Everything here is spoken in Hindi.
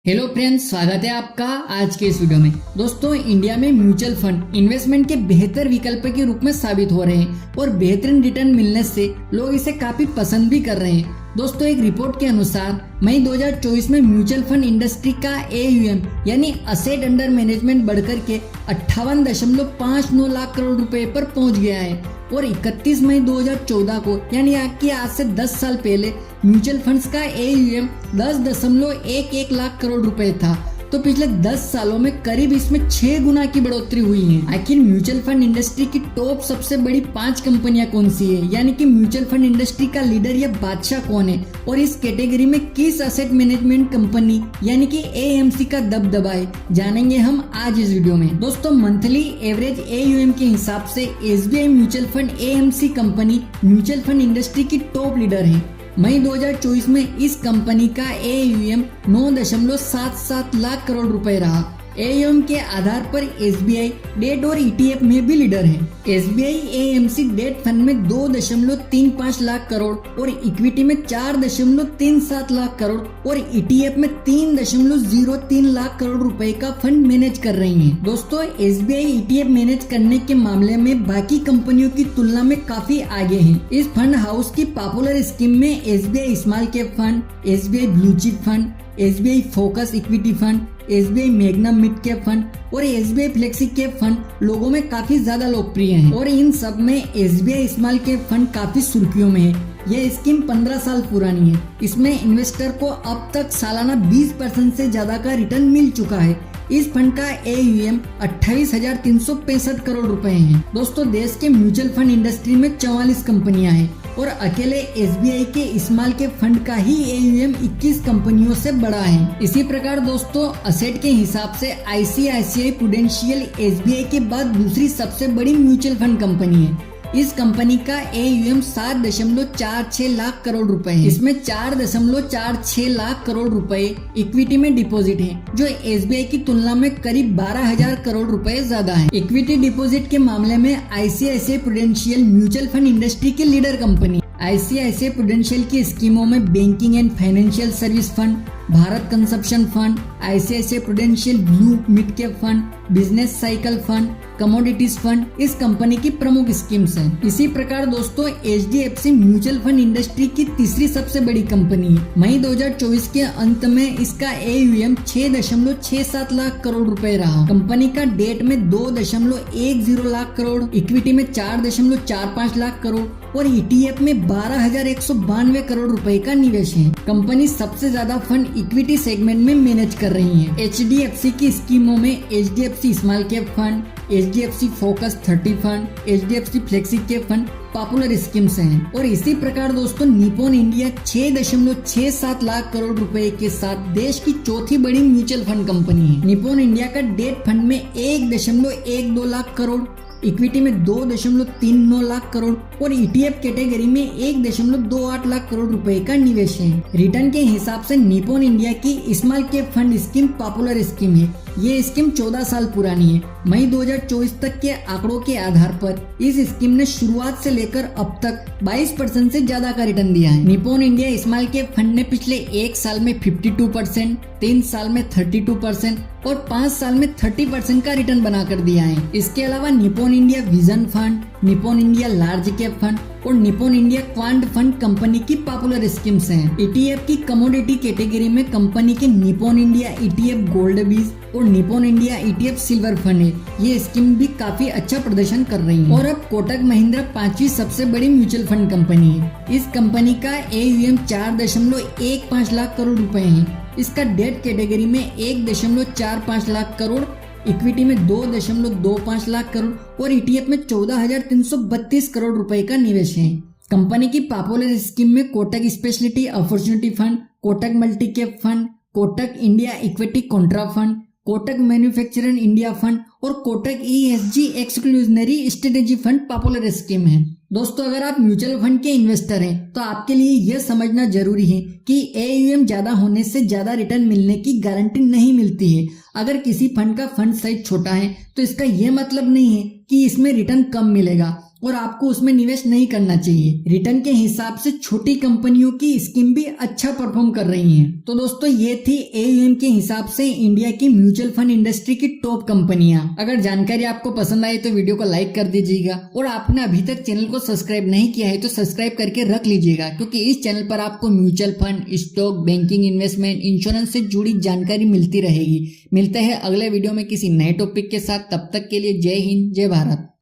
हेलो फ्रेंड्स, स्वागत है आपका आज के इस वीडियो में। दोस्तों, इंडिया में म्यूचुअल फंड इन्वेस्टमेंट के बेहतर विकल्प के रूप में साबित हो रहे हैं और बेहतरीन रिटर्न मिलने से लोग इसे काफी पसंद भी कर रहे हैं। दोस्तों, एक रिपोर्ट के अनुसार मई 2024 में म्यूचुअल फंड इंडस्ट्री का AUM यानी असेट अंडर मैनेजमेंट बढ़कर के 58.59 लाख करोड़ रुपए पर पहुंच गया है और 31 मई 2014 को यानी आज से 10 साल पहले म्यूचुअल फंड्स का AUM 10.11 लाख करोड़ रुपए था। तो पिछले 10 सालों में करीब इसमें 6 गुना की बढ़ोतरी हुई है। आखिर म्यूचुअल फंड इंडस्ट्री की टॉप सबसे बड़ी 5 कंपनियां कौन सी है, यानी कि म्यूचुअल फंड इंडस्ट्री का लीडर या बादशाह कौन है और इस कैटेगरी में किस असेट मैनेजमेंट कंपनी यानी कि AMC का दबदबा है, जानेंगे हम आज इस वीडियो में। दोस्तों, मंथली एवरेज AUM के हिसाब से SBI mutual fund AMC company mutual fund industry की टॉप लीडर है। मई 2024 में इस कंपनी का AUM 9.77 लाख करोड़ रुपए रहा। AUM के आधार पर SBI डेट और ETF में भी लीडर है। SBI AMC डेट फंड में 2.35 लाख करोड़ और इक्विटी में 4.37 लाख करोड़ और ETF में 3.03 लाख करोड़ रुपए का फंड मैनेज कर रही है। दोस्तों, SBI ETF मैनेज करने के मामले में बाकी कंपनियों की तुलना में काफी आगे है। इस फंड हाउस की पॉपुलर स्कीम में SBI small cap fund, SBI blue chip fund, SBI focus equity fund, SBI magnum mid cap fund और SBI फ्लेक्सी कैप फंड लोगों में काफी ज्यादा लोकप्रिय हैं और इन सब में SBI स्मॉल कैप फंड काफी सुर्खियों में है। यह स्कीम 15 साल पुरानी है। इसमें इन्वेस्टर को अब तक सालाना 20% से ज्यादा का रिटर्न मिल चुका है। इस फंड का AUM 28,365 करोड़ रुपए है। दोस्तों, देश के म्यूचुअल फंड इंडस्ट्री में 44 कंपनियां हैं और अकेले SBI के स्मॉल कैप फंड का ही AUM 21 कंपनियों से बड़ा है। इसी प्रकार दोस्तों, असेट के हिसाब से ICICI प्रूडेंशियल SBI के बाद दूसरी सबसे बड़ी म्यूचुअल फंड कंपनी है। इस कंपनी का AUM 7.46 लाख करोड़ रुपए है। इसमें 4.46 लाख करोड़ रुपए इक्विटी में डिपॉजिट है, जो SBI की तुलना में करीब 12,000 करोड़ रुपए ज्यादा है। इक्विटी डिपॉजिट के मामले में ICICI prudential mutual fund industry की लीडर कंपनी। ICICI प्रूडेंशियल की स्कीमों में banking and financial service fund, Bharat consumption fund, ICICI prudential blue mid cap fund, business cycle fund, commodities fund इस कंपनी की प्रमुख स्कीम्स हैं। इसी प्रकार दोस्तों, HDFC म्यूचुअल फंड इंडस्ट्री की तीसरी सबसे बड़ी कंपनी है। मई 2024 के अंत में इसका AUM 6.67 लाख करोड़ रुपए रहा। कंपनी का डेट में 2.10 लाख करोड़, इक्विटी में 4.45 लाख करोड़ और ETF में 12,192 करोड़ रुपए का निवेश है। कंपनी सबसे ज्यादा फंड इक्विटी सेगमेंट में मैनेज कर रही है। HDFC की स्कीमों में HDFC small cap fund, HDFC focus 30 fund, HDFC flexi cap fund popular schemes हैं। और इसी प्रकार दोस्तों, निपॉन इंडिया 6.67 लाख करोड़ रुपए के साथ देश की चौथी बड़ी म्यूचुअल फंड कंपनी है। निपॉन इंडिया का डेट फंड में 1.12 लाख करोड़, इक्विटी में 2.39 लाख करोड़ और ETF कैटेगरी में 1.28 लाख करोड़ रुपए का निवेश है। रिटर्न के हिसाब से निपॉन इंडिया की small cap fund scheme popular scheme है। ये स्कीम 14 साल पुरानी है। मई 2024 तक के आंकड़ों के आधार पर इस स्कीम ने शुरुआत से लेकर अब तक 22% से ज्यादा का रिटर्न दिया है। Nippon India small cap fund ने पिछले 1 साल में 52%, 3 साल में 32% और 5 साल में 30% का रिटर्न बनाकर दिया है। इसके अलावा Nippon India vision fund, Nippon India large cap fund और Nippon India quant fund company की पॉपुलर स्कीम्स हैं। ETF की कमोडिटी कैटेगरी में कंपनी के Nippon India ETF gold bees और Nippon India ETF silver fund है। ये स्कीम भी काफी अच्छा प्रदर्शन कर रही है। और अब कोटक महिंद्रा 5वीं सबसे बड़ी म्यूचुअल फंड कंपनी है। इस कंपनी का AUM 4.15 लाख करोड़ रुपए है। इसका डेट कैटेगरी में 1.45 लाख करोड़, इक्विटी में 2.25 लाख करोड़ और ETF में 14,332 करोड़ रुपए का निवेश है। कंपनी की पॉपुलर स्कीम में Kotak speciality opportunity fund, Kotak multi cap fund, Kotak India equity contra fund, Kotak manufacturer India fund और Kotak ESG exclusionary strategy fund popular scheme है। दोस्तों, अगर आप म्यूचुअल फंड के इन्वेस्टर हैं तो आपके लिए यह समझना जरूरी है कि AUM ज्यादा होने से ज्यादा रिटर्न मिलने की गारंटी नहीं मिलती है। अगर किसी फंड का फंड साइज छोटा है तो इसका यह मतलब नहीं है कि इसमें रिटर्न कम मिलेगा। और आपको उसमें निवेश नहीं करना चाहिए। रिटर्न के हिसाब से छोटी कंपनियों की स्कीम भी अच्छा परफॉर्म कर रही हैं। तो दोस्तों ये थी AUM के हिसाब से इंडिया की म्यूचुअल फंड इंडस्ट्री की टॉप कंपनियां। अगर जानकारी आपको पसंद आई तो वीडियो को लाइक कर दीजिएगा और आपने अभी तक चैनल को सब्सक्राइब नहीं किया है तो सब्सक्राइब करके रख लीजिएगा, क्योंकि इस चैनल पर आपको mutual fund, stock, banking, investment, insurance से जुड़ी जानकारी मिलती रहेगी। मिलते हैं अगले वीडियो में किसी नए टॉपिक के साथ। तब तक के लिए जय हिंद, जय भारत।